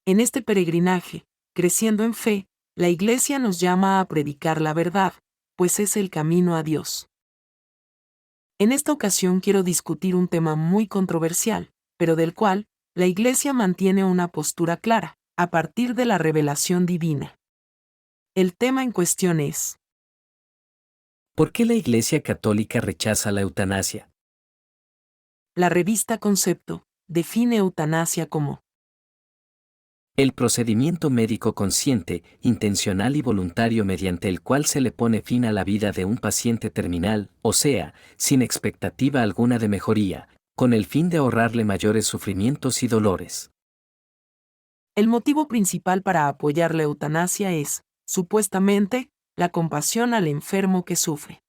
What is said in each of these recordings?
En este peregrinaje, creciendo en fe, la Iglesia nos llama a predicar la verdad, pues es el camino a Dios. En esta ocasión quiero discutir un tema muy controversial, pero del cual la Iglesia mantiene una postura clara, a partir de la revelación divina. El tema en cuestión es: ¿por qué la Iglesia Católica rechaza la eutanasia? La revista Concepto define eutanasia como el procedimiento médico consciente, intencional y voluntario mediante el cual se le pone fin a la vida de un paciente terminal, o sea, sin expectativa alguna de mejoría, con el fin de ahorrarle mayores sufrimientos y dolores. el motivo principal para apoyar la eutanasia es, supuestamente, la compasión al enfermo que sufre.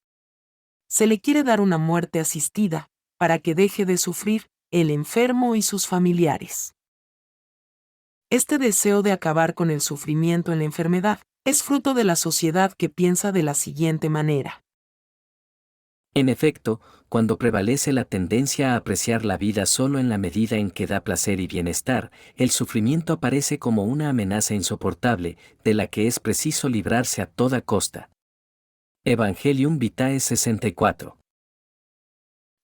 Se le quiere dar una muerte asistida, para que deje de sufrir el enfermo y sus familiares. Este deseo de acabar con el sufrimiento en la enfermedad es fruto de la sociedad que piensa de la siguiente manera. En efecto, cuando prevalece la tendencia a apreciar la vida solo en la medida en que da placer y bienestar, el sufrimiento aparece como una amenaza insoportable, de la que es preciso librarse a toda costa. Evangelium Vitae 64.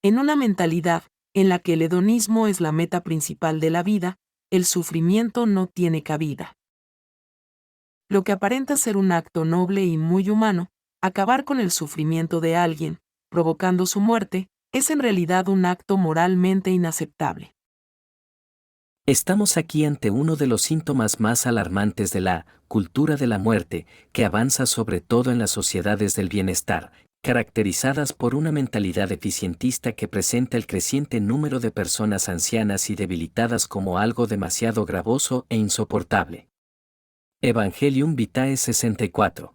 En una mentalidad en la que el hedonismo es la meta principal de la vida, el sufrimiento no tiene cabida. Lo que aparenta ser un acto noble y muy humano, acabar con el sufrimiento de alguien, provocando su muerte, es en realidad un acto moralmente inaceptable. Estamos aquí ante uno de los síntomas más alarmantes de la cultura de la muerte, que avanza sobre todo en las sociedades del bienestar, caracterizadas por una mentalidad eficientista que presenta el creciente número de personas ancianas y debilitadas como algo demasiado gravoso e insoportable. Evangelium Vitae 64.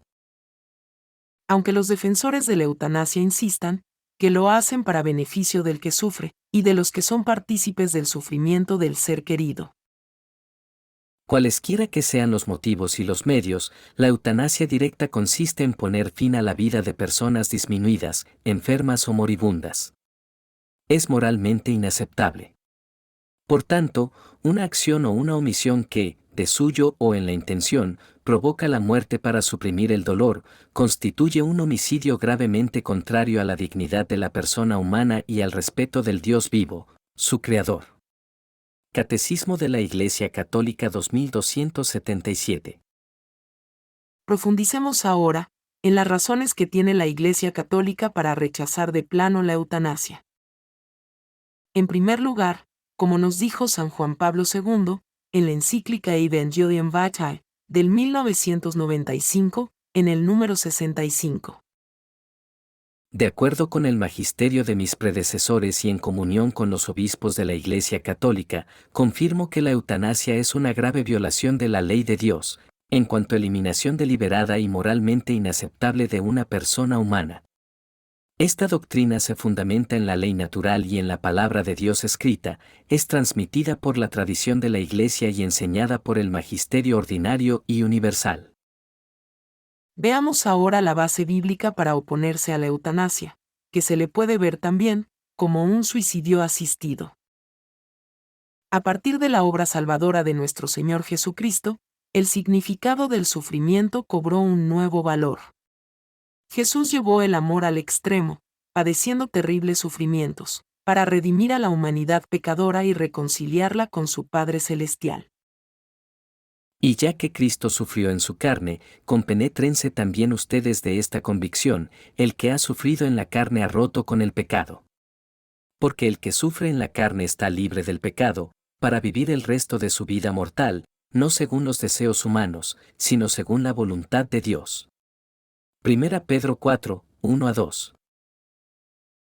Aunque los defensores de la eutanasia insistan que lo hacen para beneficio del que sufre y de los que son partícipes del sufrimiento del ser querido. Cualesquiera que sean los motivos y los medios, la eutanasia directa consiste en poner fin a la vida de personas disminuidas, enfermas o moribundas. Es moralmente inaceptable. Por tanto, una acción o una omisión que, de suyo o en la intención, provoca la muerte para suprimir el dolor, constituye un homicidio gravemente contrario a la dignidad de la persona humana y al respeto del Dios vivo, su Creador. Catecismo de la Iglesia Católica 2277. Profundicemos ahora en las razones que tiene la Iglesia Católica para rechazar de plano la eutanasia. En primer lugar, como nos dijo San Juan Pablo II, en la encíclica Evangelium Vitae, del 1995, en el número 65. De acuerdo con el magisterio de mis predecesores y en comunión con los obispos de la Iglesia Católica, confirmo que la eutanasia es una grave violación de la ley de Dios, en cuanto a eliminación deliberada y moralmente inaceptable de una persona humana. Esta doctrina se fundamenta en la ley natural y en la palabra de Dios escrita, es transmitida por la tradición de la Iglesia y enseñada por el magisterio ordinario y universal. Veamos ahora la base bíblica para oponerse a la eutanasia, que se le puede ver también como un suicidio asistido. A partir de la obra salvadora de nuestro Señor Jesucristo, el significado del sufrimiento cobró un nuevo valor. Jesús llevó el amor al extremo, padeciendo terribles sufrimientos, para redimir a la humanidad pecadora y reconciliarla con su Padre Celestial. Y ya que Cristo sufrió en su carne, compenétrense también ustedes de esta convicción: el que ha sufrido en la carne ha roto con el pecado. Porque el que sufre en la carne está libre del pecado, para vivir el resto de su vida mortal, no según los deseos humanos, sino según la voluntad de Dios. 1 Pedro 4, 1-2.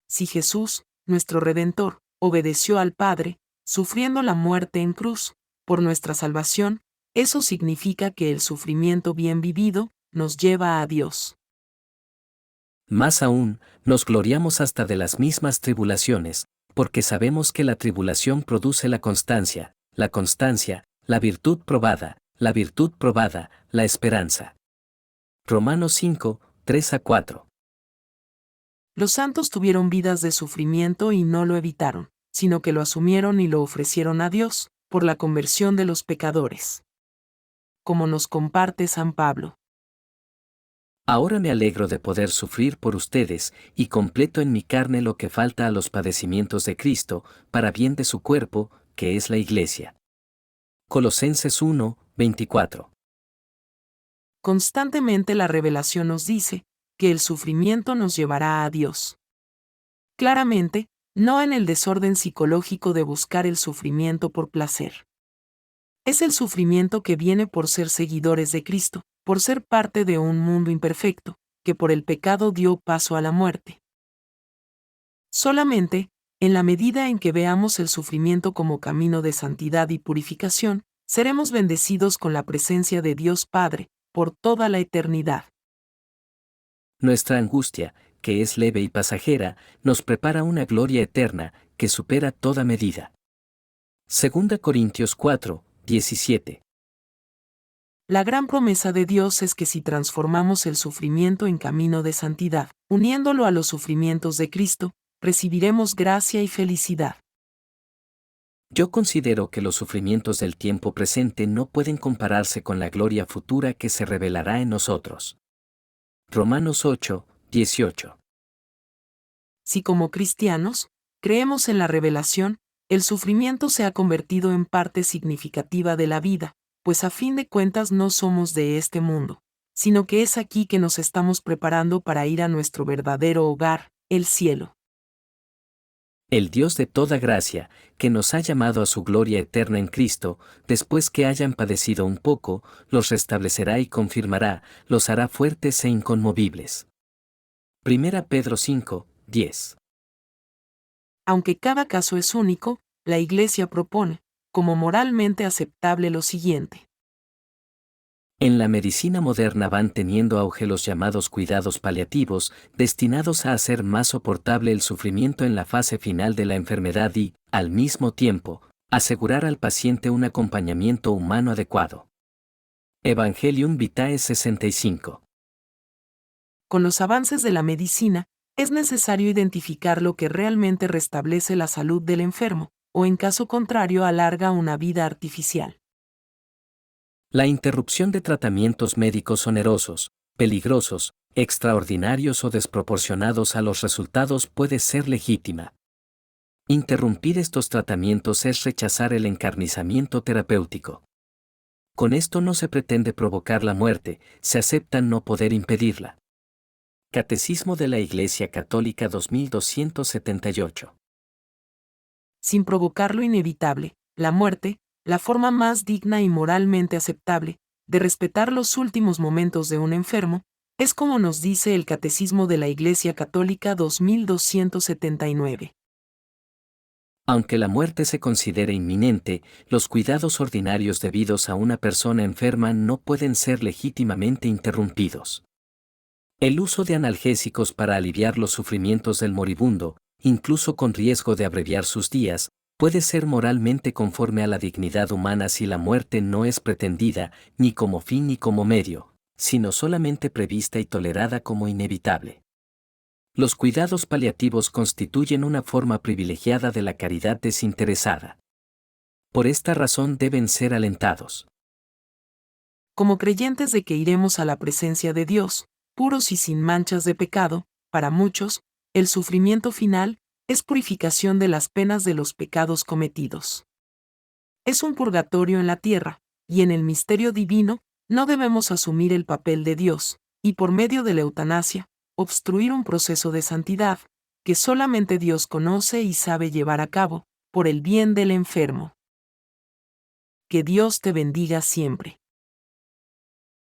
Si Jesús, nuestro Redentor, obedeció al Padre, sufriendo la muerte en cruz, por nuestra salvación, eso significa que el sufrimiento bien vivido nos lleva a Dios. Más aún, nos gloriamos hasta de las mismas tribulaciones, porque sabemos que la tribulación produce la constancia, la virtud probada, la esperanza. Romanos 5, 3-4. Los santos tuvieron vidas de sufrimiento y no lo evitaron, sino que lo asumieron y lo ofrecieron a Dios, por la conversión de los pecadores. como nos comparte San Pablo. Ahora me alegro de poder sufrir por ustedes, y completo en mi carne lo que falta a los padecimientos de Cristo, para bien de su cuerpo, que es la Iglesia. Colosenses 1, 24. Constantemente la revelación nos dice que el sufrimiento nos llevará a Dios. Claramente, no en el desorden psicológico de buscar el sufrimiento por placer. Es el sufrimiento que viene por ser seguidores de Cristo, por ser parte de un mundo imperfecto, que por el pecado dio paso a la muerte. Solamente, en la medida en que veamos el sufrimiento como camino de santidad y purificación, seremos bendecidos con la presencia de Dios Padre, por toda la eternidad. Nuestra angustia, que es leve y pasajera, nos prepara una gloria eterna, que supera toda medida. 2 Corintios 4, 17. La gran promesa de Dios es que si transformamos el sufrimiento en camino de santidad, uniéndolo a los sufrimientos de Cristo, recibiremos gracia y felicidad. Yo considero que los sufrimientos del tiempo presente no pueden compararse con la gloria futura que se revelará en nosotros. Romanos 8, 18. Si como cristianos, creemos en la revelación, el sufrimiento se ha convertido en parte significativa de la vida, pues a fin de cuentas no somos de este mundo, sino que es aquí que nos estamos preparando para ir a nuestro verdadero hogar, el cielo. El Dios de toda gracia, que nos ha llamado a su gloria eterna en Cristo, después que hayan padecido un poco, los restablecerá y confirmará, los hará fuertes e inconmovibles. 1 Pedro 5, 10. Aunque cada caso es único, la Iglesia propone, como moralmente aceptable, lo siguiente. En la medicina moderna van teniendo auge los llamados cuidados paliativos, destinados a hacer más soportable el sufrimiento en la fase final de la enfermedad y, al mismo tiempo, asegurar al paciente un acompañamiento humano adecuado. Evangelium Vitae 65. Con los avances de la medicina, es necesario identificar lo que realmente restablece la salud del enfermo, o en caso contrario alarga una vida artificial. La interrupción de tratamientos médicos onerosos, peligrosos, extraordinarios o desproporcionados a los resultados puede ser legítima. Interrumpir estos tratamientos es rechazar el encarnizamiento terapéutico. Con esto no se pretende provocar la muerte, se acepta no poder impedirla. Catecismo de la Iglesia Católica 2278. Sin provocar lo inevitable, la muerte, la forma más digna y moralmente aceptable de respetar los últimos momentos de un enfermo, es como nos dice el Catecismo de la Iglesia Católica 2279. Aunque la muerte se considere inminente, los cuidados ordinarios debidos a una persona enferma no pueden ser legítimamente interrumpidos. El uso de analgésicos para aliviar los sufrimientos del moribundo, incluso con riesgo de abreviar sus días, puede ser moralmente conforme a la dignidad humana si la muerte no es pretendida, ni como fin ni como medio, sino solamente prevista y tolerada como inevitable. Los cuidados paliativos constituyen una forma privilegiada de la caridad desinteresada. Por esta razón deben ser alentados. Como creyentes de que iremos a la presencia de Dios, puros y sin manchas de pecado, para muchos, el sufrimiento final es purificación de las penas de los pecados cometidos. Es un purgatorio en la tierra, y en el misterio divino, no debemos asumir el papel de Dios, y por medio de la eutanasia, obstruir un proceso de santidad, que solamente Dios conoce y sabe llevar a cabo, por el bien del enfermo. Que Dios te bendiga siempre.